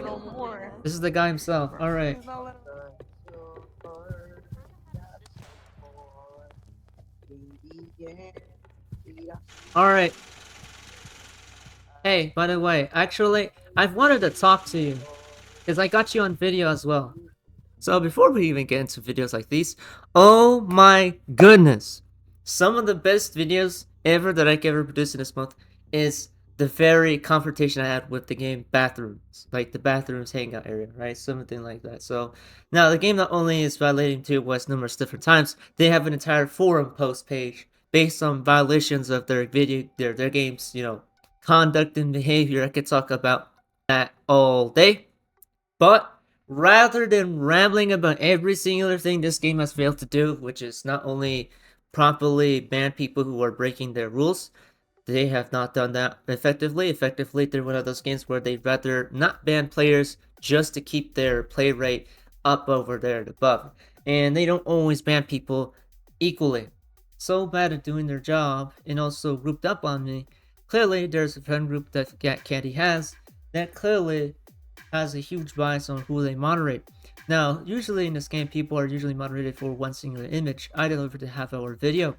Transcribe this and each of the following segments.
me no more. This is the guy himself. All right. He's not letting All right. Hey, by the way, actually, I've wanted to talk to you because I got you on video as well. So before we even get into videos like these, oh my goodness, some of the best videos ever that I could ever produce in this month is the very confrontation I had with the game Bathrooms, like the Bathrooms Hangout area, right? Something like that. So now the game not only is violating 2 West numerous different times, they have an entire forum post page based on violations of their their game's, conduct and behavior. I could talk about that all day. But rather than rambling about every singular thing this game has failed to do, which is not only properly ban people who are breaking their rules, they have not done that effectively. Effectively, they're one of those games where they'd rather not ban players just to keep their play rate up over there and above. And they don't always ban people equally. So bad at doing their job and also grouped up on me. Clearly, there's a friend group that Candy has that clearly has a huge bias on who they moderate. Now, usually in this game, people are usually moderated for one singular image. I delivered a half-hour video.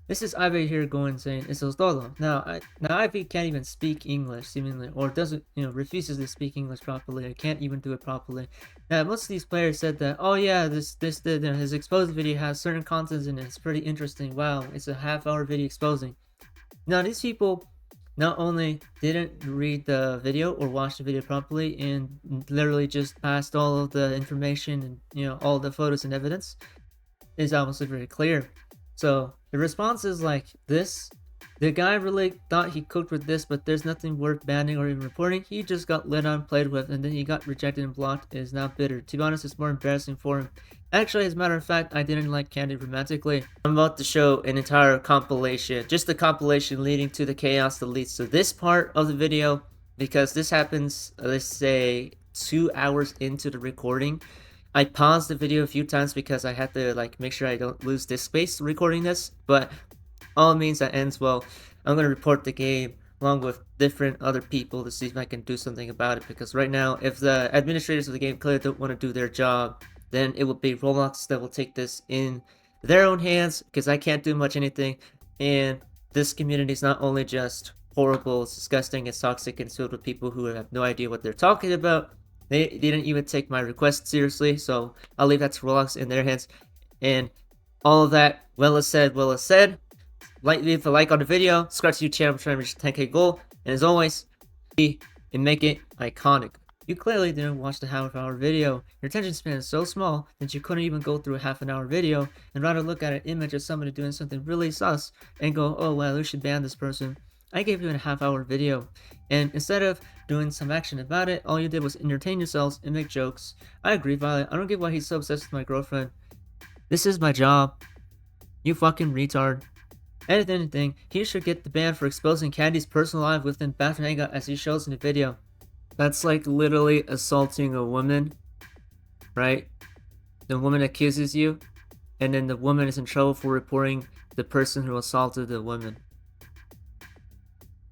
This is Ivy here going saying eso es todo. Now Ivy can't even speak English seemingly, or doesn't, refuses to speak English properly. I can't even do it properly. Now most of these players said that, oh yeah, his exposed video has certain contents in it. It's pretty interesting. Wow, it's a half-hour video exposing. Now these people not only didn't read the video or watch the video properly and literally just passed all of the information and all the photos and evidence is obviously very clear. So the response is like this: the guy really thought he cooked with this, but there's nothing worth banning or even reporting. He just got lit on, played with, and then he got rejected and blocked and is now bitter. To be honest, it's more embarrassing for him. Actually, as a matter of fact, I didn't like Candy romantically. I'm about to show an entire compilation, just a compilation leading to the chaos that leads to this part of the video, because this happens, let's say, 2 hours into the recording. I paused the video a few times because I had to make sure I don't lose disk space recording this, but all means that ends well. I'm going to report the game along with different other people to see if I can do something about it, because right now, if the administrators of the game clearly don't want to do their job, then it will be Roblox that will take this in their own hands, because I can't do much anything, and this community is not only just horrible, it's disgusting, it's toxic, and it's filled with people who have no idea what they're talking about. They didn't even take my request seriously, so I'll leave that to Roblox in their hands. And all of that, well as said, well as said. Leave a like on the video, subscribe to the channel, I'm trying to reach the 10k goal, and as always, be and make it iconic. You clearly didn't watch the half-hour video. Your attention span is so small that you couldn't even go through a half-an-hour video and rather look at an image of somebody doing something really sus and go, oh well, we should ban this person. I gave you a half-hour video, and instead of doing some action about it, all you did was entertain yourselves and make jokes. I agree, Violet. I don't get why he's so obsessed with my girlfriend. This is my job. You fucking retard. And if anything, he should get the ban for exposing Candy's personal life within Bathroom Hangout as he shows in the video. That's like literally assaulting a woman, right? The woman accuses you, and then the woman is in trouble for reporting the person who assaulted the woman.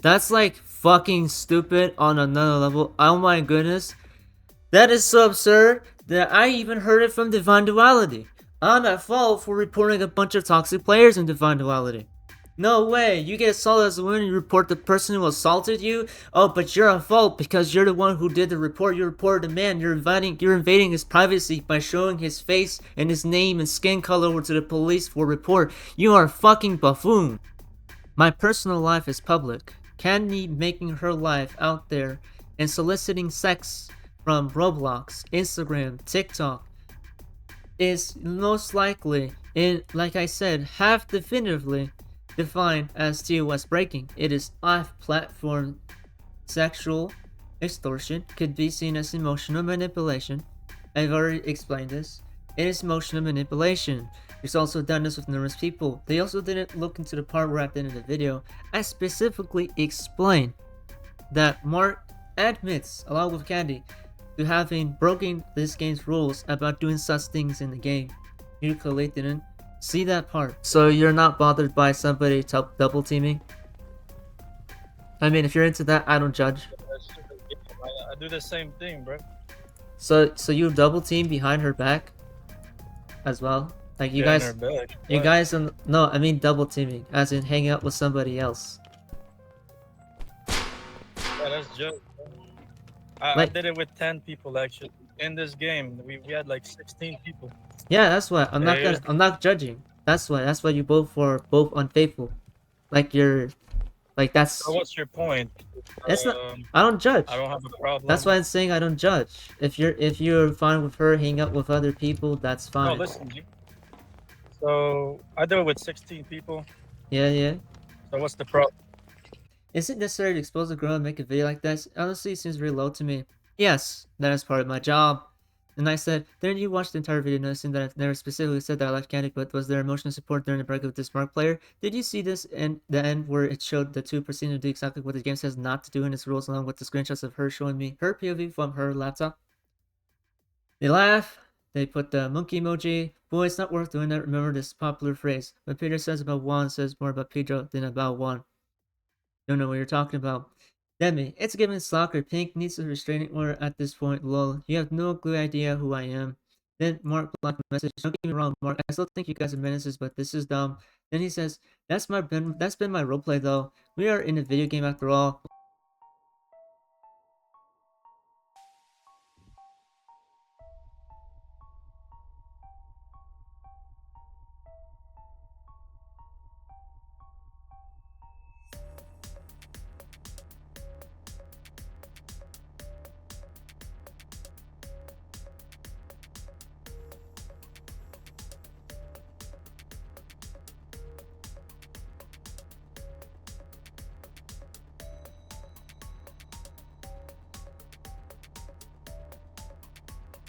That's like fucking stupid on another level. Oh my goodness. That is so absurd that I even heard it from Divine Duality. I'm at fault for reporting a bunch of toxic players in Divine Duality. No way, you get assaulted as a woman, you report the person who assaulted you? Oh, but you're at fault because you're the one who did the report. You reported the man. You're invading his privacy by showing his face and his name and skin color over to the police for report. You are a fucking buffoon. My personal life is public. Candy making her life out there and soliciting sex from Roblox, Instagram, TikTok is most likely, and like I said, half definitively defined as TOS breaking. It is off-platform sexual extortion, could be seen as emotional manipulation. I've already explained this. It is emotional manipulation. There's also done this with numerous people. They also didn't look into the part where at the end of the video, I specifically explained that Mark admits, along with Candy, to having broken this game's rules about doing such things in the game. You clearly didn't see that part. So you're not bothered by somebody double teaming? I mean, if you're into that, I don't judge. I do the same thing, bro. So you double team behind her back as well? Like Behind her back. you Why? guys no, I mean double teaming, as in hanging out with somebody else. Yeah, that's just. I Like, did it with 10 people actually. In this game, we had like 16 people. yeah, that's why Here's I'm not judging. That's why you both were both unfaithful. Like you're like so that's what's your point? it's not. Um, I don't I judge. don't have a That's why problem. I'm saying I don't judge. If you're fine with her hanging out with other people, that's No, fine. listen, G. So I do it with 16 people. Yeah, yeah. So what's the problem? Is it necessary to expose a girl and make a video like this? Honestly, it seems really low to me. Yes, that is part of my job. And I said, didn't you watch the entire video noticing that I've never specifically said that I liked Candy, but was there emotional support during the breakup with this Mark player? Did you see this in the end where it showed the two proceeding to do exactly what the game says not to do in its rules, along with the screenshots of her showing me her POV from her laptop? They laugh. They put the monkey emoji. Boy, it's not worth doing that. Remember this popular phrase. What Peter says about Juan says more about Pedro than about Juan. Don't know what you're talking about. Demi, it's given soccer. Pink needs a restraining order at this point. Lol. You have no clue idea who I am. Then Mark blocked the message. Don't get me wrong, Mark. I still think you guys are menaces, but this is dumb. Then he says, that's been my roleplay though. We are in a video game after all.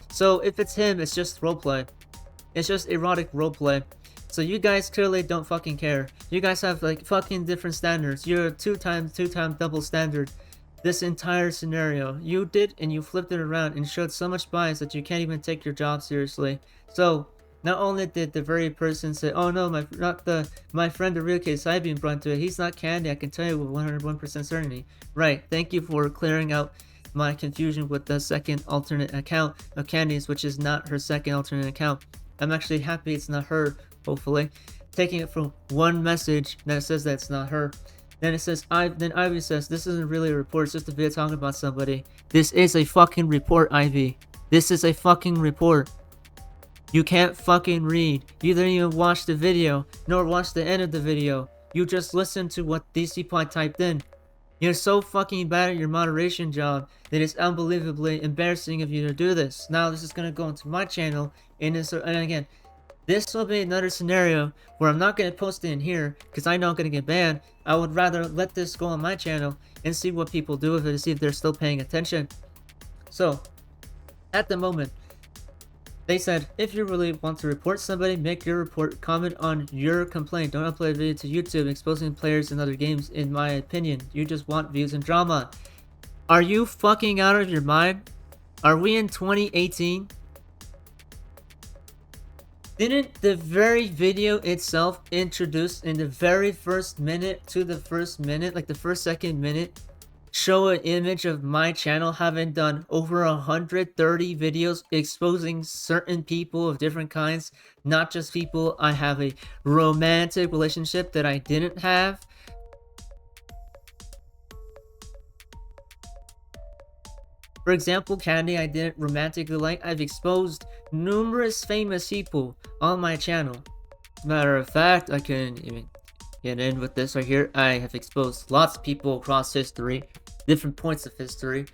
So if it's him, it's just roleplay. It's just erotic roleplay. So you guys clearly don't fucking care. You guys have like fucking different standards. You're a two time double standard. This entire scenario, you did and you flipped it around and showed so much bias that you can't even take your job seriously. So not only did the very person say, "Oh no, my friend the real case I being brought to it. He's not Candy. I can tell you with 101% certainty." Right. Thank you for clearing out my confusion with the second alternate account of Candy's, which is not her second alternate account. I'm actually happy it's not her, hopefully. Taking it from one message that says that it's not her. Then it says, then Ivy says, this isn't really a report, it's just a video talking about somebody. This is a fucking report, Ivy. This is a fucking report. You can't fucking read. You didn't even watch the video, nor watch the end of the video. You just listened to what these people typed in. You're so fucking bad at your moderation job that it's unbelievably embarrassing of you to do this. Now this is gonna go into my channel, and again, this will be another scenario where I'm not gonna post it in here because I know I'm gonna get banned. I would rather let this go on my channel and see what people do with it to see if they're still paying attention. So, at the moment, they said, if you really want to report somebody, make your report, comment on your complaint. Don't upload a video to YouTube exposing players in other games, in my opinion. You just want views and drama. Are you fucking out of your mind? Are we in 2018? Didn't the very video itself introduce in the very first minute to the first minute, like the first second minute, show an image of my channel having done over 130 videos exposing certain people of different kinds, not just people I have a romantic relationship that I didn't have? For example, Candy I didn't romantically like. I've exposed numerous famous people on my channel. Matter of fact, I can even get in with this right here. I have exposed lots of people across history, different points of history,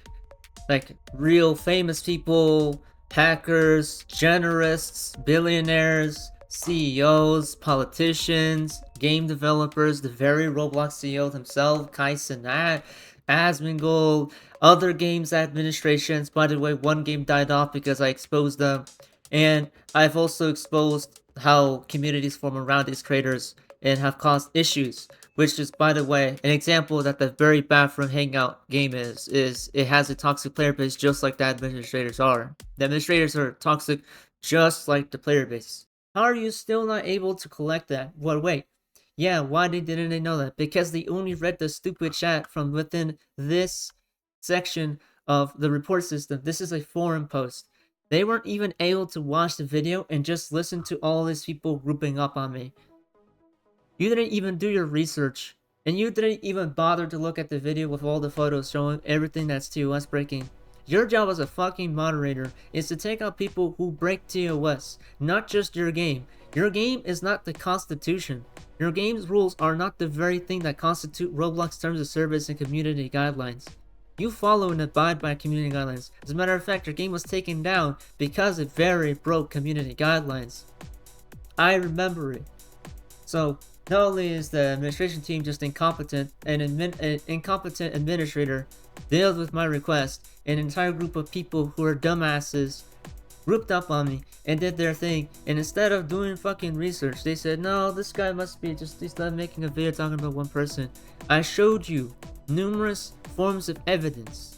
like real famous people, hackers, generists, billionaires, CEOs, politicians, game developers, the very Roblox CEO himself, Kai Cenat, Asmongold, other games administrations. By the way, one game died off because I exposed them. And I've also exposed how communities form around these creators and have caused issues, which is, by the way, an example that the very Bathroom Hangout game is it has a toxic player base just like the administrators are. The administrators are toxic just like the player base. How are you still not able to collect that? Well, wait. Yeah, why didn't they know that? Because they only read the stupid chat from within this section of the report system. This is a forum post. They weren't even able to watch the video and just listen to all these people grouping up on me. You didn't even do your research. And you didn't even bother to look at the video with all the photos showing everything that's TOS breaking. Your job as a fucking moderator is to take out people who break TOS, not just your game. Your game is not the constitution. Your game's rules are not the very thing that constitute Roblox terms of service and community guidelines. You follow and abide by community guidelines. As a matter of fact, your game was taken down because it very broke community guidelines. I remember it. So, not only is the administration team just incompetent, an incompetent administrator dealt with my request, an entire group of people who are dumbasses grouped up on me and did their thing, and instead of doing fucking research, they said, no, this guy must be just, he's not making a video talking about one person. I showed you numerous forms of evidence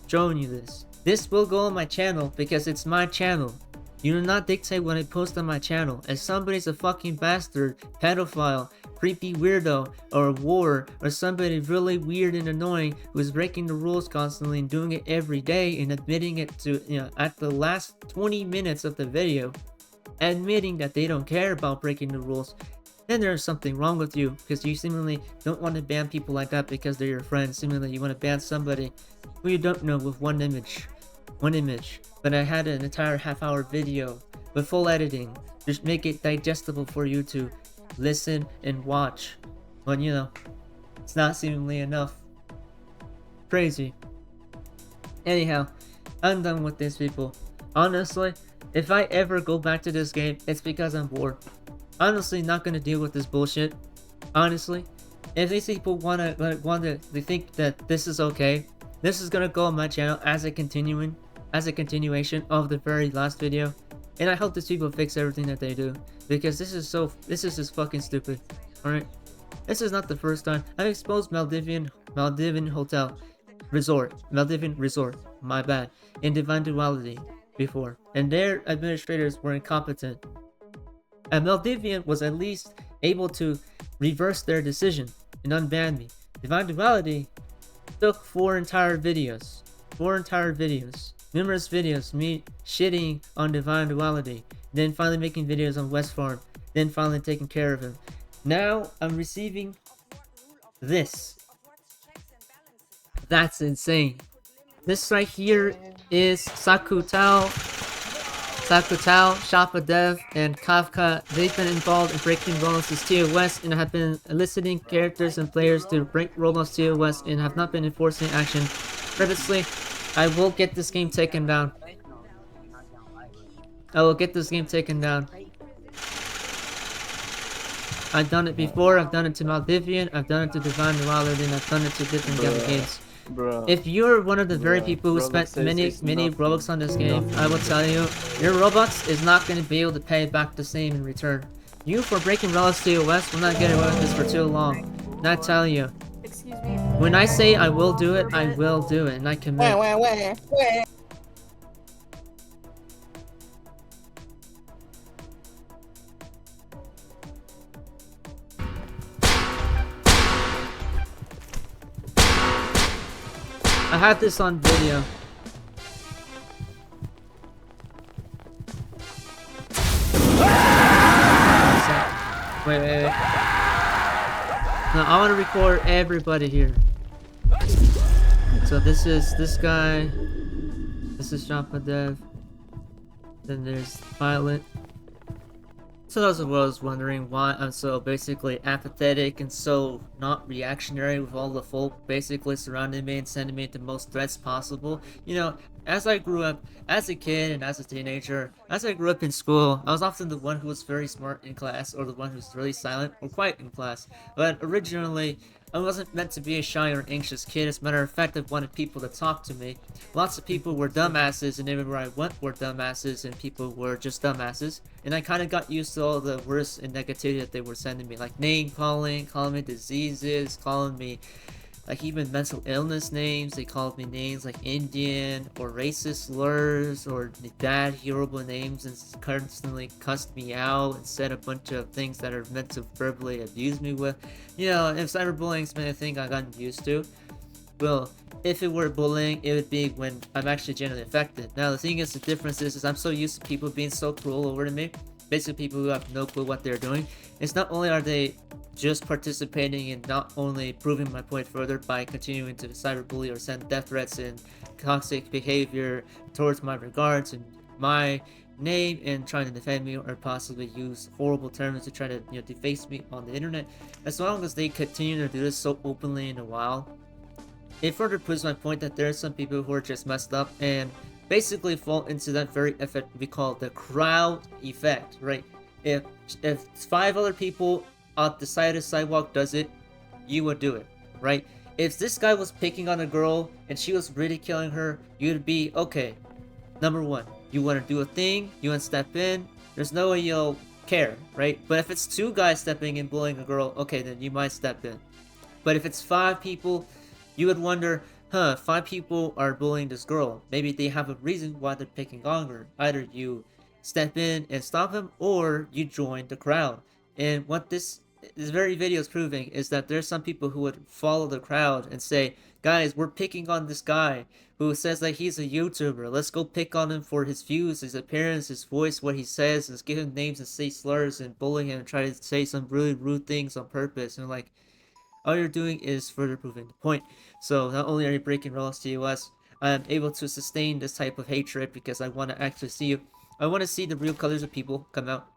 showing you this. This will go on my channel because it's my channel. You do not dictate what I post on my channel. If somebody's a fucking bastard, pedophile, creepy weirdo, or a whore, or somebody really weird and annoying who is breaking the rules constantly and doing it every day and admitting it to, at the last 20 minutes of the video, admitting that they don't care about breaking the rules, then there's something wrong with you, because you seemingly don't want to ban people like that because they're your friends. Seemingly you want to ban somebody who you don't know with one image. But I had an entire half-hour video with full editing, just make it digestible for you to listen and watch. But it's not seemingly enough. Crazy. Anyhow, I'm done with these people. Honestly, if I ever go back to this game, it's because I'm bored. Honestly, not gonna deal with this bullshit. Honestly, if these people they think that this is okay, this is gonna go on my channel as a continuation of the very last video, and I hope these people fix everything that they do, because this is just fucking stupid. Alright, this is not the first time I've exposed Maldivian Resort, my bad, in Divine Duality before, and their administrators were incompetent. And Maldivian was at least able to reverse their decision and unban me. Divine Duality took 4 entire videos, numerous videos, me shitting on Divine Duality, then finally making videos on West Farm, then finally taking care of him. Now I'm receiving this. That's insane. This right here is Sakutao, Shoppa Dev, and Kafka. They've been involved in breaking Roblox's TOS and have been eliciting characters and players to break Roblox TOS and have not been enforcing action. Previously, I will get this game taken down. I've done it before. I've done it to Maldivian, I've done it to Divine Duality, and I've done it to different games. If you're one of the very people who spent many Robux on this game, I will tell you, your Robux is not going to be able to pay back the same in return. You, for breaking Roblox TOS, will not get away with this for too long. And I tell you, when I say I will do it, I will do it, and I commit. I had this on video. Wait. Now I want to record everybody here. So this is this guy. This is Shoppa Dev. Then there's Violet. So those of us wondering why I'm so basically apathetic and so not reactionary with all the folk basically surrounding me and sending me the most threats possible. As I grew up as a kid and as a teenager, as I grew up in school, I was often the one who was very smart in class or the one who's really silent or quiet in class. But originally, I wasn't meant to be a shy or anxious kid. As a matter of fact, I wanted people to talk to me. Lots of people were dumbasses, and everywhere I went were dumbasses, and people were just dumbasses. And I kind of got used to all the worst and negativity that they were sending me, like name calling me diseases, calling me like even mental illness names. They called me names like Indian or racist slurs or bad horrible names and constantly cussed me out and said a bunch of things that are meant to verbally abuse me with. If cyberbullying's been a thing I've gotten used to. Well, if it were bullying, it would be when I'm actually genuinely affected. Now, the thing is, the difference is I'm so used to people being so cruel over to me. Basically, people who have no clue what they're doing. It's not only are they just participating in not only proving my point further by continuing to cyberbully or send death threats and toxic behavior towards my regards and my name and trying to defend me or possibly use horrible terms to try to deface me on the internet. As long as they continue to do this so openly in a while, it further proves my point that there are some people who are just messed up and basically fall into that very effect we call the crowd effect, right? If 5 other people on the side of the sidewalk does it, you would do it, right? If this guy was picking on a girl and she was ridiculing her, you'd be okay. Number 1, you want to do a thing, you want to step in, there's no way you'll care, right? But if it's 2 guys stepping in bullying a girl, okay, then you might step in. But if it's 5 people, you would wonder, 5 people are bullying this girl. Maybe they have a reason why they're picking on her. Either you step in and stop them, or you join the crowd. And what this very video is proving is that there's some people who would follow the crowd and say, guys, we're picking on this guy who says that he's a YouTuber. Let's go pick on him for his views, his appearance, his voice, what he says. Let's give him names and say slurs and bully him and try to say some really rude things on purpose. And like, all you're doing is further proving the point. So not only are you breaking Roblox TOS, I am able to sustain this type of hatred because I want to actually see you. I want to see the real colors of people come out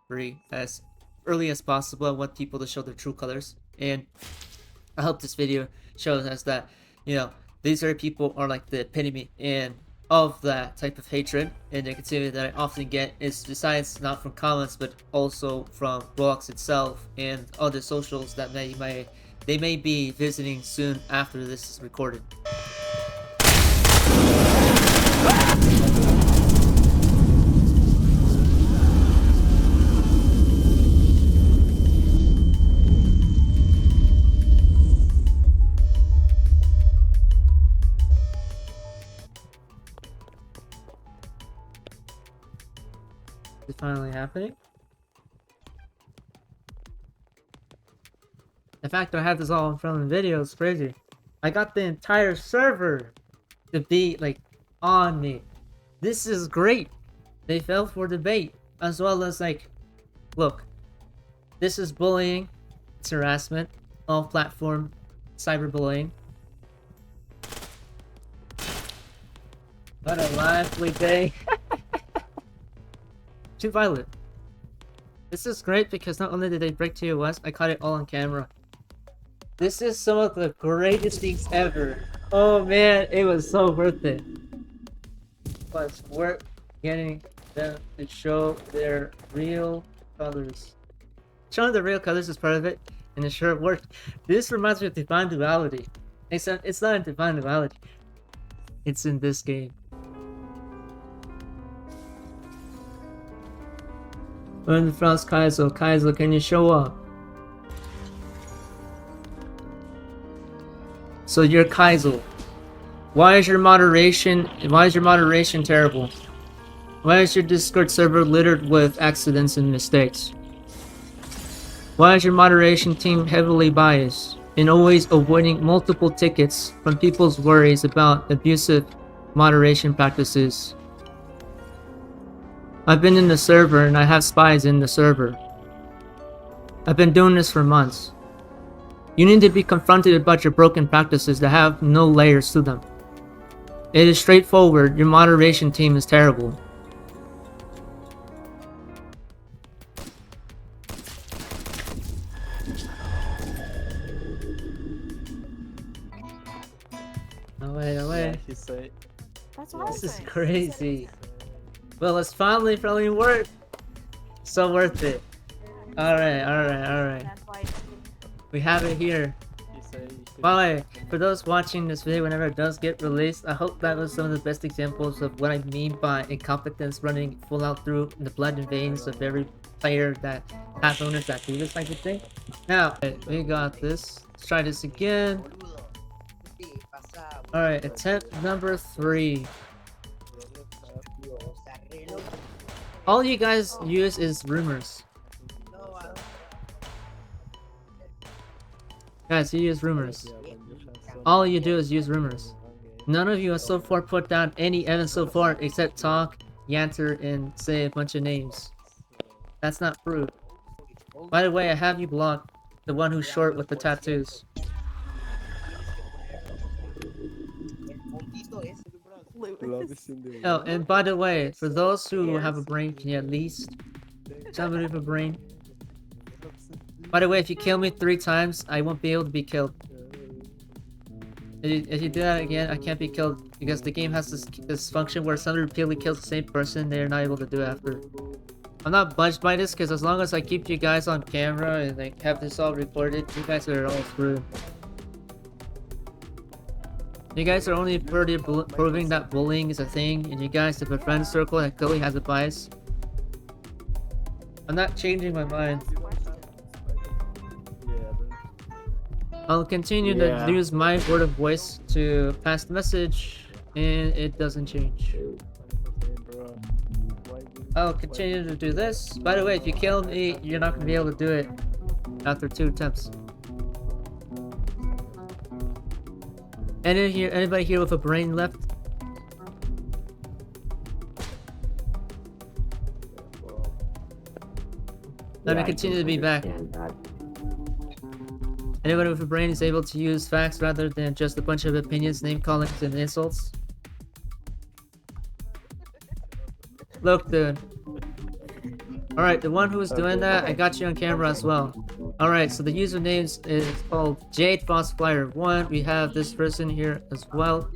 as early as possible. I want people to show their true colors, and I hope this video shows us that these very people are like the epitome and of that type of hatred. And the activity that I often get is, besides not from comments but also from Roblox itself and other socials that they may be visiting soon after this is recorded. Is it finally happening? The fact that I have this all in front of the video is crazy. I got the entire server to be like on me. This is great. They fell for the bait, as well as like, look, this is bullying, it's harassment, off-platform cyberbullying. What a lively day. Too violent. This is great because not only did they break TOS, I caught it all on camera. This is some of the greatest things ever. Oh man, it was so worth it. But it's worth getting them to show their real colors. Showing the real colors is part of it, and it sure worked. This reminds me of Divine Duality. Except it's not in Divine Duality. It's in this game. Learn the Frost Kaizo. Kaizo, can you show up? So you're Kaizo. Why is your moderation terrible? Why is your Discord server littered with accidents and mistakes? Why is your moderation team heavily biased and always avoiding multiple tickets from people's worries about abusive moderation practices? I've been in the server and I have spies in the server. I've been doing this for months. You need to be confronted about your broken practices that have no layers to them. It is straightforward. Your moderation team is terrible. Away. This is crazy. Well, it's finally worked. So worth it. Alright. We have it here. By the way, for those watching this video whenever it does get released, I hope that was some of the best examples of what I mean by incompetence running full out through the blood and veins of every player that has owners that do this type of thing. Now, we got this. Let's try this again. Alright, attempt number 3. All you guys use is rumors. Guys, you use rumors. All you do is use rumors. None of you has so far put down any evidence so far except talk, yanter, and say a bunch of names. That's not proof. By the way, I have you blocked. The one who's short with the tattoos. Oh, and by the way, for those who have a brain, can you at least somebody with a brain? By the way, if you kill me 3 times, I won't be able to be killed. If you do that again, I can't be killed because the game has this function where somebody repeatedly kills the same person, they're not able to do it after. I'm not budged by this because as long as I keep you guys on camera and like have this all recorded, you guys are all screwed. You guys are only further proving that bullying is a thing, and you guys have a friend circle that clearly has a bias. I'm not changing my mind. I'll continue to use my word of voice to pass the message, and it doesn't change. I'll continue to do this. By the way, if you kill me, you're not going to be able to do it after 2 attempts. Anybody here with a brain left? Let me continue to be back. Anybody with a brain is able to use facts rather than just a bunch of opinions, name callings, and insults. Look, dude. Alright, the one who was doing that, I got you on camera as well. Alright, so the username is called Jade Frost Flyer 1. We have this person here as well.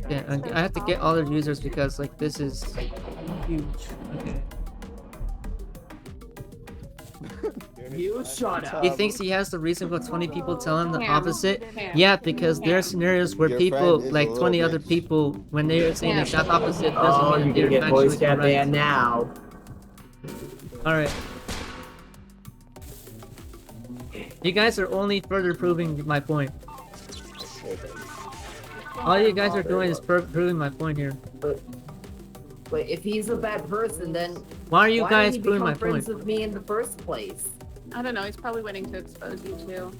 Yeah, I have to get all the users because like this is huge. Okay. You shut up. He thinks he has the reason for 20 people tell him the opposite. Yeah, because there are scenarios where people, like 20 other people, when they're saying the exact opposite, doesn't mean you they're can get voice actually chat correct. banned now. Alright. You guys are only further proving my point. All you guys are doing is proving my point here. But if he's a bad person, then Why are you guys did he proving become my friends point? with me in the first place? I don't know, he's probably waiting to expose you too.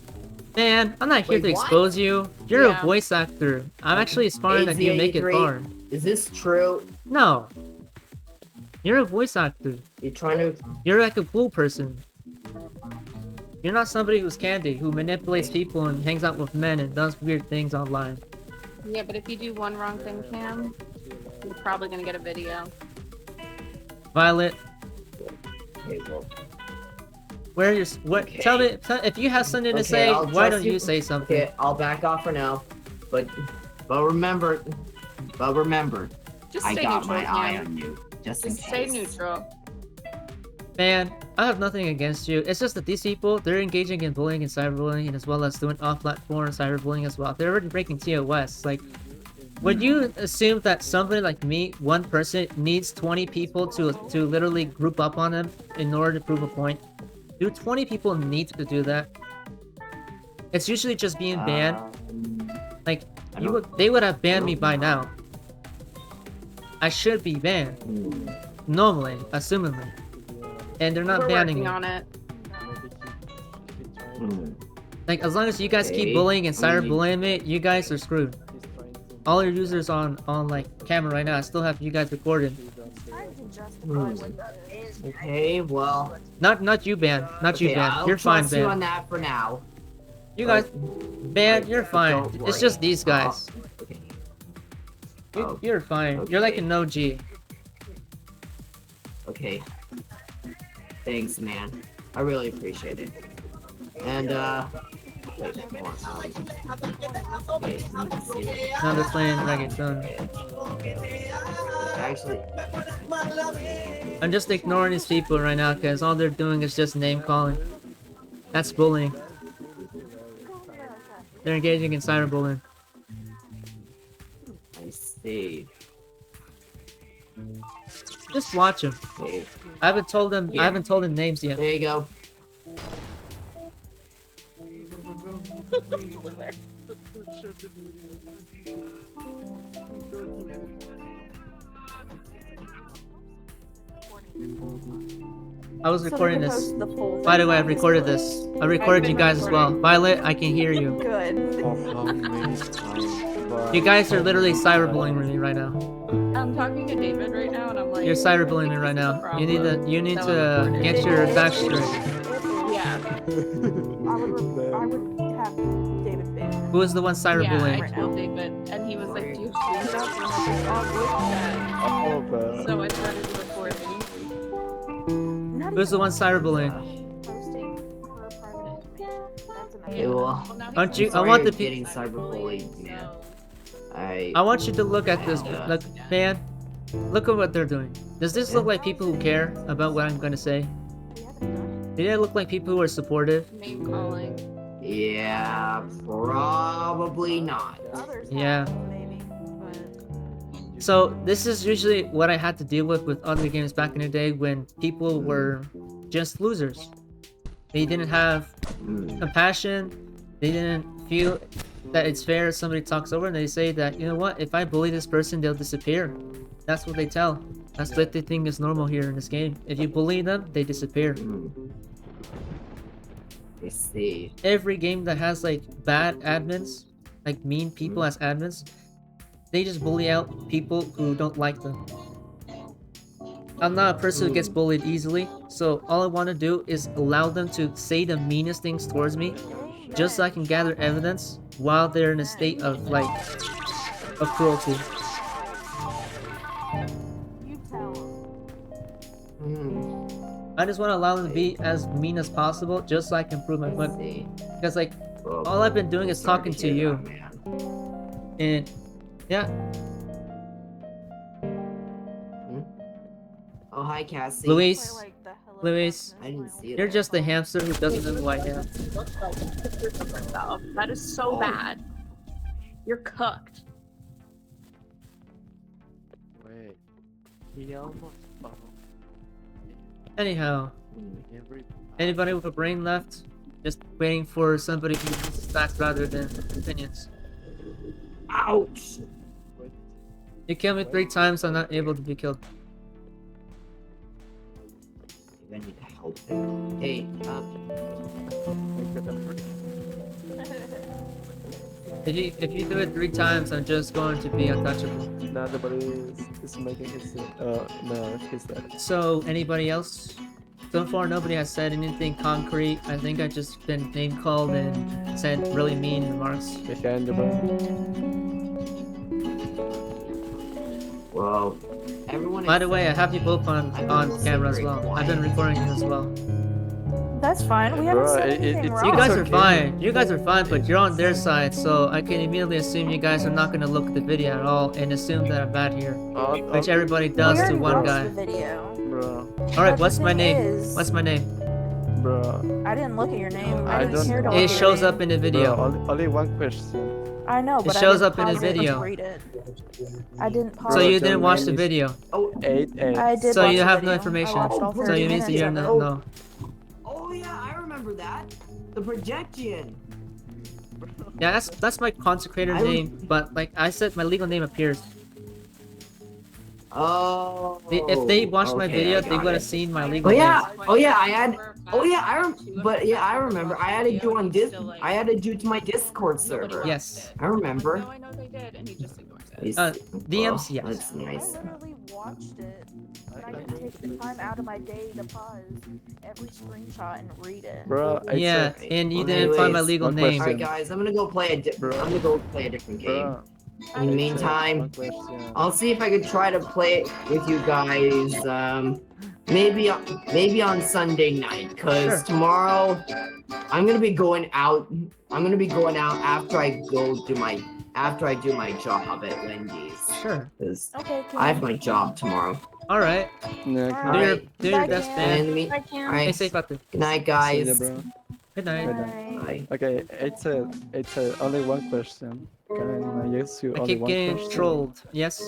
Man, I'm not here Wait, to what? expose you. You're Yeah. a voice actor. I'm actually aspiring that you make it 83. far. Is this true? No. You're a voice actor. You're trying to... You're like a cool person. You're not somebody who's candy, who manipulates people and hangs out with men and does weird things online. Yeah, but if you do one wrong thing, Cam, you're probably gonna get a video. Violet, Okay, well, where are your... What? Okay. Tell me, if you have something to Okay, say, I'll why trust don't you you. say something? okay, I'll back off for now. But remember, Just I stay got neutral, my eye Cam. on you. Just in Just stay case. neutral. Man, I have nothing against you. It's just that these people, they're engaging in bullying and cyberbullying, and as well as doing off-platform cyberbullying as well. They're already breaking TOS. Like, would you assume that somebody like me, one person, needs 20 people to literally group up on them in order to prove a point? Do 20 people need to do that? It's usually just being banned. Like, they would have banned me by now. I should be banned. Normally, assumingly. And they're not We're banning working me. on it. Like, as long as you guys keep Okay. bullying and cyberbullying me, you guys are screwed. All your users on like camera right now, I still have you guys recorded. Okay, well... Not you, ban. Not you, Okay, ban. I'll You're fine, trust you on ban. that for now. You guys, ban. You're fine. Don't It's worry. just these guys. Okay. You're fine. You're like Okay. an OG. Okay. Thanks, man. I really appreciate it. And, wait, hold on. Okay, let me see it. Now they're playing reggaeton. Actually, I'm just ignoring these people right now because all they're doing is just name calling. That's bullying. They're engaging in cyberbullying. I see. Just watch them. Okay, I haven't told them. Yeah. I haven't told them names yet. there you go. I was So they recording can this. post the full By the thing way, I on recorded Discord. this. I recorded you been guys as well. recording. Violet, I can hear you. Good. How many times? You guys are literally cyberbullying me right now. I'm talking to David right now, and I'm like, You're cyberbullying me right now. You need So I'm to get your back straight. yeah, I would have David banned. Who is the one yeah. cyberbullying? I told David, and he was like, "Do you have screenshots?" And I'm like, "Oh, voice chat." So I started recording. Who's the one cyberbullying? Posting her private information. That's an Okay, well, Well, now Aren't he's you- like, I sorry want you're the getting cyberbullied, man. I want you to look at this. Look, man. Look at what they're doing. Does this look like people who care about what I'm gonna say? We haven't done Did it look like people who are supportive? name calling. Yeah, probably not. it. Others Yeah. have, maybe, but So this is usually what I had to deal with other games back in the day when people were just losers. They didn't have Mm. compassion. They didn't feel that it's fair if somebody talks over and they say that, you know what, if I bully this person, they'll disappear. That's what they tell. That's what they think is normal here in this game. If you bully them, they disappear. Mm. I see. Every game that has like bad admins, like mean people as admins, they just bully out people who don't like them. I'm not a person who gets bullied easily, so all I want to do is allow them to say the meanest things towards me, just so I can gather evidence while they're in a state of like of cruelty. you tell them. Mm. I just want to allow them to be as mean as possible, just so I can prove my I point. see. Because like Well, all I've been doing is sorry talking to hear you, that, man. and yeah, Oh, hi, Cassie. Luis, Play, like, the Hello Luis, Darkness I didn't smiley see it. you're just a hamster who doesn't know who I am. That is so Oh. bad. You're cooked. Wait. He almost found Anyhow, every. anybody with a brain left? Just waiting for somebody who uses facts rather than opinions. Ouch! You killed me 3 times, I'm not able to be killed. I need help. Hey, If you do it 3 times, I'm just going to be untouchable. Nobody is making his. No, he's dead. So, anybody else? So far, nobody has said anything concrete. I think I've just been name called and said really mean remarks. Behind the bar. well, everyone. By the way, I have you both on camera as well. I've been recording you as well. That's fine. We haven't Bro, said it- anything it's- wrong. You guys are okay. fine. You guys are fine, but you're on their side, so I can immediately assume you guys are not going to look at the video at all and assume that I'm bad here. Which everybody We does to already one watched guy. the video. Bro, Alright, But what's the my thing name? is- What's my name? bro. I didn't look at your name. I I didn't don't care to know. look It at your shows name. up in the Bro, video. only one question. I know, but shows I up in didn't the pause it and video. read it. I didn't pause So Bro, you it. didn't your watch name the is- video. Oh, 8-8. I did So watch you the have no video. information. I watched all So 30 you need to minutes hear of it. no. oh yeah, I remember that. The projection. Yeah, that's my consecrated I would- name, but like I said, my legal name appears. Oh. If they watched my okay, video, I they got would have it. seen my Oh legal yeah, name. oh yeah, I had. Oh yeah, I remember. I added you on I added you to my Discord server. Yes. I remember. No, I know they did, and he just ignores it. It's- DMs, yes. That's I nice. literally watched it. And I didn't take the time out of my day to pause every screenshot and read it. Bro, it's Yeah, a- and you Well, didn't find my anyways, legal one name. Alright guys, I'm gonna go play a Bro. I'm gonna go play a different game. Bro, In the meantime, one question. I'll see if I can try to play it with you guys. Maybe on Sunday night, cause Sure. tomorrow I'm gonna be going out. I'm gonna be going out after I do my job at Wendy's. Sure. Cause Okay, I have my job tomorrow. All right. Yeah, Alright. Do your Alright. do your Bye, best, Cam. man. And me. I can. Stay Alright. safe out there. Good night, see guys. you, bro. Good night. Bye. Okay, it's a only one question. Can I ask you I only keep one getting question? trolled. Yes.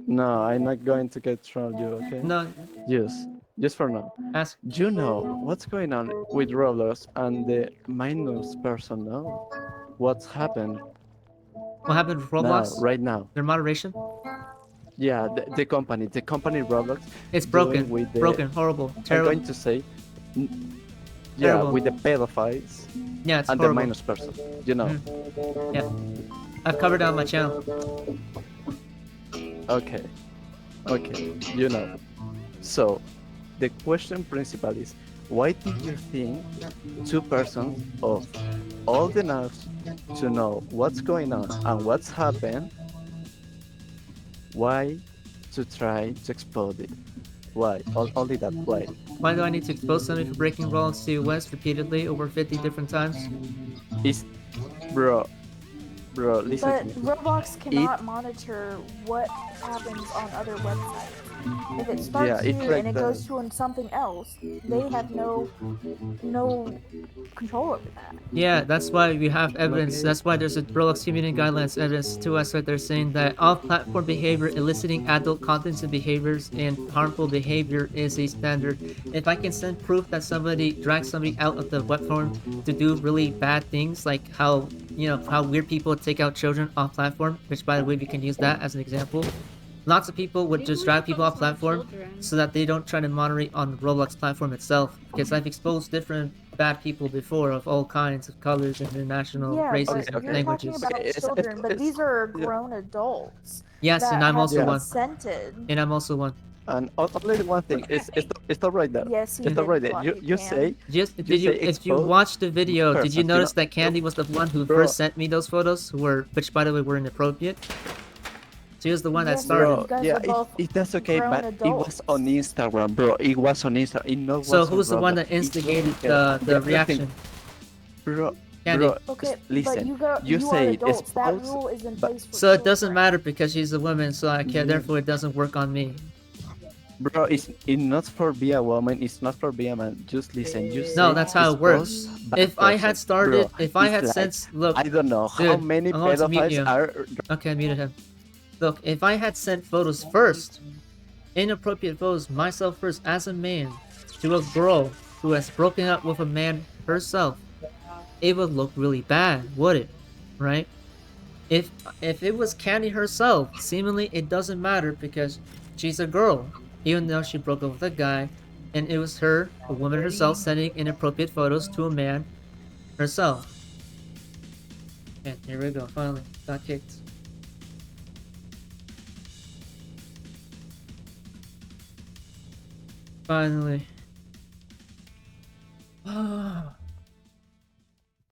No, I'm not going to get trolled you, okay? No. Yes, just for now. Ask. You know what's going on with Roblox and the minus person now? What's happened What happened with Roblox? now, right now? Their moderation? Yeah, the company Roblox. It's doing broken. with the, Broken. Horrible. I'm Terrible. going to say, yeah, Terrible. with the pedophiles Yeah, it's and the horrible. minus person. You know. Yeah. I've covered it on my channel. Okay. Okay. You know. So, the question principal is, why did you think two persons of old enough to know what's going on and what's happened, why to try to expose it? Why? Only that. Why? Why do I need to expose somebody for breaking Roblox TOS repeatedly over 50 different times? It's, bro, listen But to me. Roblox cannot monitor what happens on other websites. If it starts Yeah, it here and it breaks goes to something else, they have no control over that. Yeah, that's why we have evidence. Okay. That's why there's a Roblox community guidelines evidence to us right there saying that off-platform behavior eliciting adult contents and behaviors and harmful behavior is a standard. If I can send proof that somebody dragged somebody out of the platform to do really bad things, like how how weird people take out children off-platform, which by the way we can use that as an example. Lots of people would just drag people off platform so that they don't try to moderate on the Roblox platform itself. Because I've exposed different bad people before of all kinds of colors and international Yeah, races but and you're languages. talking about children, but these are grown adults Yes, that and I'm have also one. consented. And I'm also one. And only one thing is it's not right there. Yes, you It's not did, right there. Fluffy You Cam. say Just you did you say if you expose watched the video, did you persons, notice that Candy was the one who Bro. first sent me those photos, which by the way were inappropriate? She was the one that Yes, started. you guys yeah, are both that's okay, grown but it was on Instagram, bro. It was on Instagram. It not So was on who's the one Roblox. that instigated It's okay. the thing, reaction? bro? Candy. Bro, Okay, listen. but you you are say adults. That expose, rule is in but place for So it doesn't children. matter because she's a woman, so I can't. Therefore, it doesn't work on me. bro, it's not for be a woman. It's not for be a man. Just listen. You No, say that's how it works. expose bad If I had person. started, Bro, if I it's had like, sent, look, I don't know how dude, many I'm going to mute pedophiles you. are. Okay, I muted him. Look, if I had sent photos first, inappropriate photos myself first as a man, to a girl who has broken up with a man herself, it would look really bad, would it? Right? If it was Candy herself, seemingly it doesn't matter because she's a girl, even though she broke up with a guy, and it was her, a woman herself, sending inappropriate photos to a man herself. And here we go, finally, got kicked. Finally.